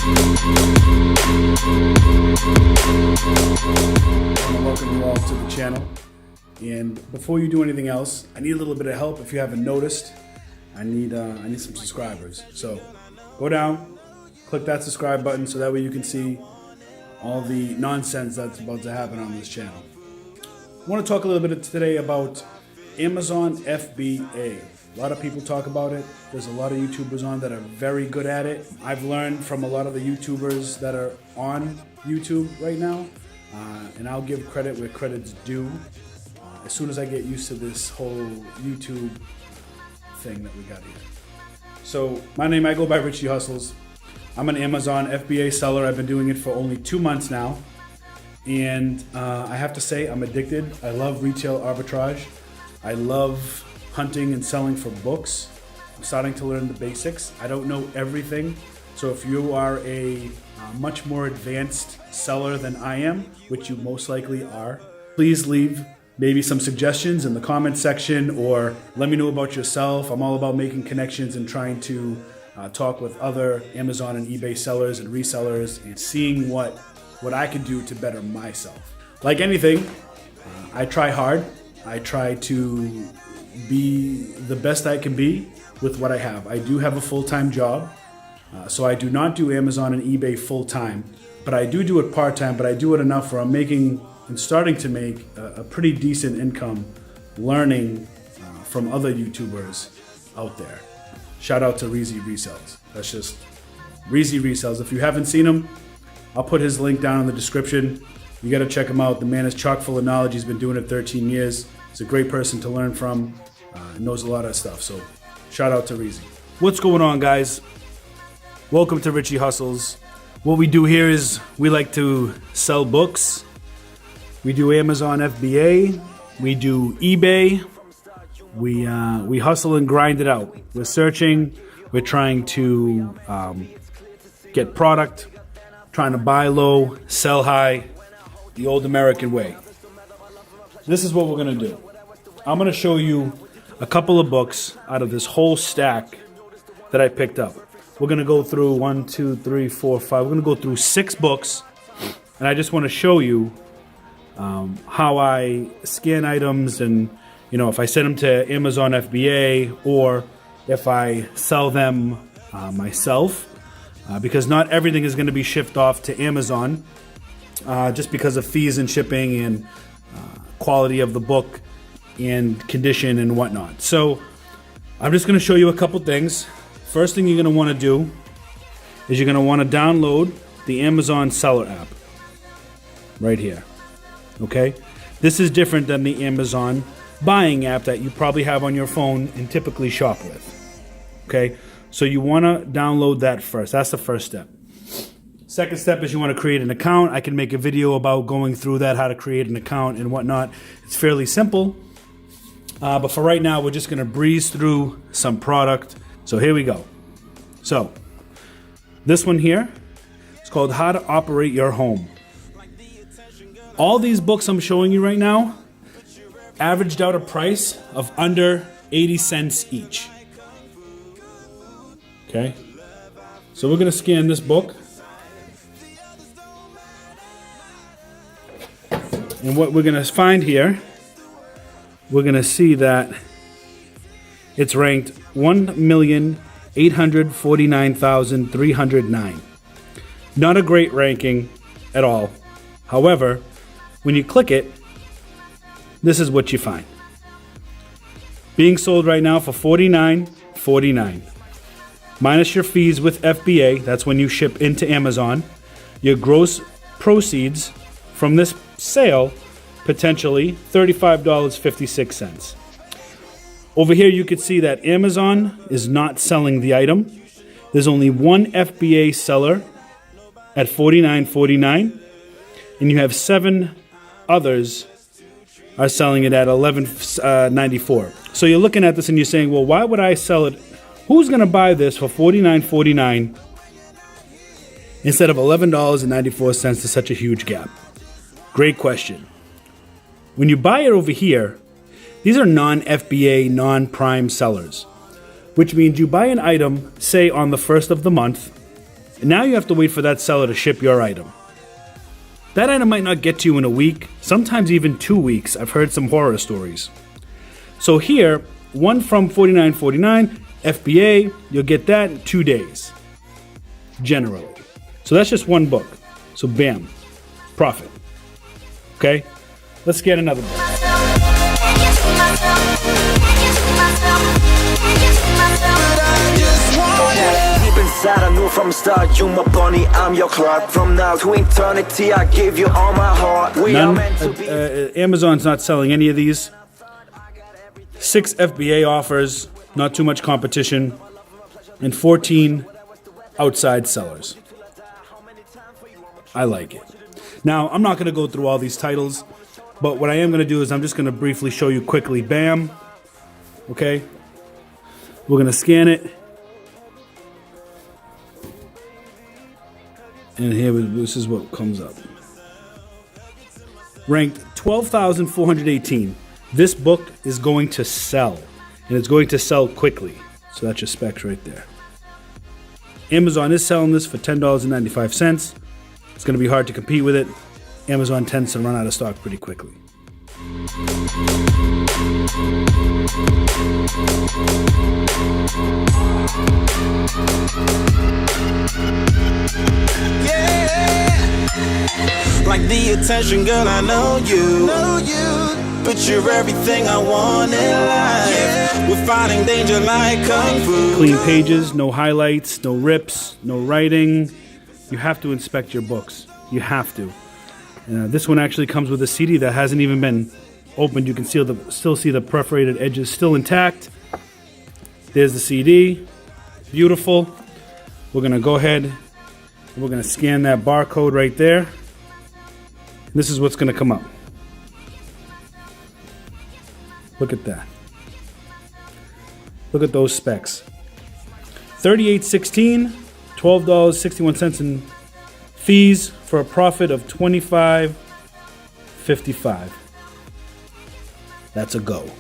Welcome you all to the channel. And before you do anything else, I need a little bit of help. If you haven't noticed, I need some subscribers. So go down, click that subscribe button so that way you can see all the nonsense that's about to happen on this channel. I want to talk a little bit today about Amazon FBA. A lot of people talk about it. There's a lot of YouTubers on that are very good at it. I've learned from a lot of the YouTubers that are on YouTube right now, and I'll give credit where credit's due. As soon as I get used to this whole YouTube thing that we got here. So I go by Richie Hustles. I'm an Amazon FBA seller. I've been doing it for only 2 months now. And I have to say, I'm addicted. I love retail arbitrage. I love hunting and selling for books. I'm starting to learn the basics. I don't know everything. So if you are a much more advanced seller than I am, which you most likely are, please leave maybe some suggestions in the comment section or let me know about yourself. I'm all about making connections and trying to talk with other Amazon and eBay sellers and resellers and seeing what I can do to better myself. Like anything, I try hard. I try to be the best I can be with what I have. I do have a full-time job, so I do not do Amazon and eBay full-time, but I do it part-time, but I do it enough where I'm making and starting to make a pretty decent income learning from other YouTubers out there. Shout out to Richie Resells. That's just Richie Resells. If you haven't seen him, I'll put his link down in the description. You got to check him out. The man is chock full of knowledge. He's been doing it 13 years. He's a great person to learn from. Knows a lot of stuff. So shout out to Richie. What's going on, guys? Welcome to Richie Hustles. What we do here is we like to sell books. We do Amazon FBA. We do eBay. We hustle and grind it out. We're searching. We're trying to get product. Trying to buy low, sell high, the old American way. This is what we're going to do. I'm going to show you a couple of books out of this whole stack that I picked up. We're going to go through 1, 2, 3, 4, 5. We're going to go through 6 books, and I just want to show you how I scan items and, you know, if I send them to Amazon FBA or if I sell them myself. Because not everything is going to be shipped off to Amazon just because of fees and shipping and quality of the book and condition and whatnot. So I'm just going to show you a couple things. First thing you're going to want to do is you're going to want to download the Amazon Seller app right here. Okay? This is different than the Amazon buying app that you probably have on your phone and typically shop with. Okay? So you want to download that first. That's the first step. Second step is you want to create an account. I can make a video about going through that, how to create an account and whatnot. It's fairly simple. But for right now, we're just going to breeze through some product. So here we go. So this one here is called How to Operate Your Home. All these books I'm showing you right now averaged out a price of under 80 cents each. Okay, so we're going to scan this book. And what we're going to find here, we're going to see that it's ranked 1,849,309. Not a great ranking at all. However, when you click it, this is what you find. Being sold right now for $49.49. Minus your fees with FBA, that's when you ship into Amazon, your gross proceeds from this sale, potentially $35.56. Over here you can see that Amazon is not selling the item. There's only one FBA seller at $49.49, and you have 7 others are selling it at $11.94. So you're looking at this and you're saying, well, why would I sell it? Who's going to buy this for $49.49 instead of $11.94 to such a huge gap? Great question. When you buy it over here, these are non-FBA, non-prime sellers, which means you buy an item, say on the 1st of the month, And now you have to wait for that seller to ship your item. That item might not get to you in a week, sometimes even 2 weeks. I've heard some horror stories. So here, one from $49.49, FBA, you'll get that in 2 days, generally. So that's just one book. So bam, profit. Okay, let's get another book. Inside, I knew from the start, you my bunny, I'm your Clark. From now to eternity, I give you all my heart. Amazon's not selling any of these. 6 FBA offers, not too much competition, and 14 outside sellers. I like it. Now, I'm not going to go through all these titles, but what I am going to do is I'm just going to briefly show you quickly. Bam. Okay. We're going to scan it. And here, this is what comes up. Ranked 12,418. This book is going to sell. And it's going to sell quickly. So that's your specs right there. Amazon is selling this for $10.95. It's going to be hard to compete with it. Amazon tends to run out of stock pretty quickly. Like the attention, girl, I know you. But you're everything I want in life. We're fighting danger like kung fu. Clean pages, no highlights, no rips, no writing. You have to inspect your books. You have to. This one actually comes with a CD that hasn't even been opened. You can still see the perforated edges still intact. There's the CD. Beautiful. We're going to go ahead and we're going to scan that barcode right there. This is what's going to come up. Look at that. Look at those specs. $38.16, $12.61 in fees for a profit of $25.55. That's a go.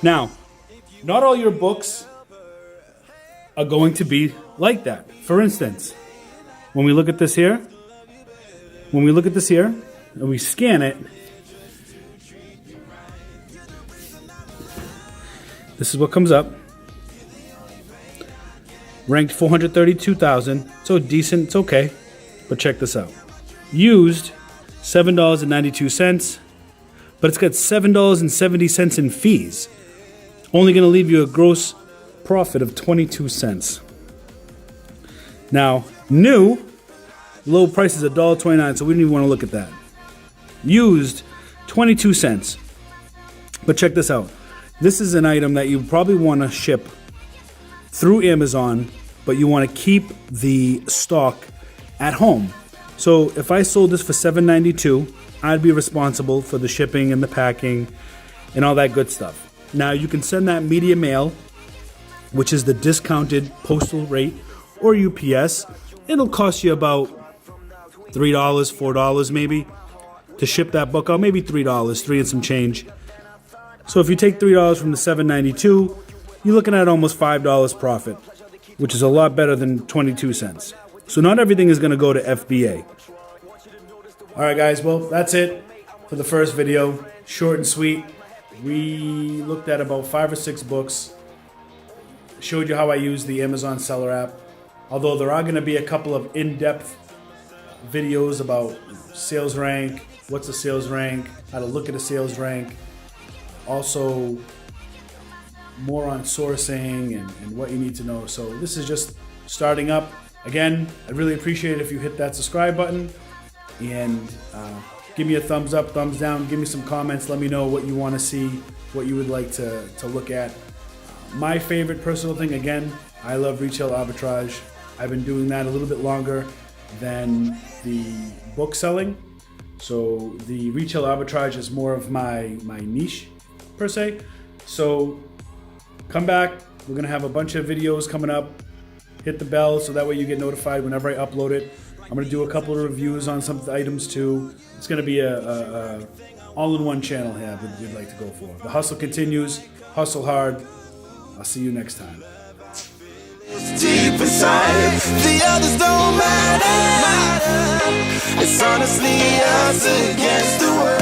Now, not all your books are going to be like that. For instance, when we look at this here, and we scan it, this is what comes up. Ranked 432,000, so decent, it's okay. But check this out. Used, $7.92, but it's got $7.70 in fees. Only going to leave you a gross profit of 22 cents. Now, new, low price is $1.29, so we don't even want to look at that. Used, 22 cents. But check this out. This is an item that you probably want to ship through Amazon, but you want to keep the stock at home. So if I sold this for $7.92, I'd be responsible for the shipping and the packing and all that good stuff. Now you can send that media mail, which is the discounted postal rate, or UPS. It'll cost you about $3, $4 maybe to ship that book out, maybe $3, $3 and some change. So if you take $3 from the $7.92, you're looking at almost $5 profit, which is a lot better than 22 cents. So not everything is going to go to FBA. All right, guys. Well, that's it for the first video. Short and sweet. We looked at about 5 or 6 books. Showed you how I use the Amazon Seller app. Although there are going to be a couple of in-depth videos about sales rank, what's a sales rank, how to look at a sales rank. Also, more on sourcing and what you need to know. So this is just starting up. Again, I'd really appreciate it if you hit that subscribe button and give me a thumbs up, thumbs down, give me some comments, let me know what you want to see, what you would like to look at. My favorite personal thing, again, I love retail arbitrage. I've been doing that a little bit longer than the book selling. So the retail arbitrage is more of my niche, per se. So come back. We're going to have a bunch of videos coming up. Hit the bell so that way you get notified whenever I upload it. I'm going to do a couple of reviews on some of the items too. It's going to be a all-in-one channel here we'd like to go for. The hustle continues. Hustle hard. I'll see you next time. Deep inside, the others don't honestly, us against the world.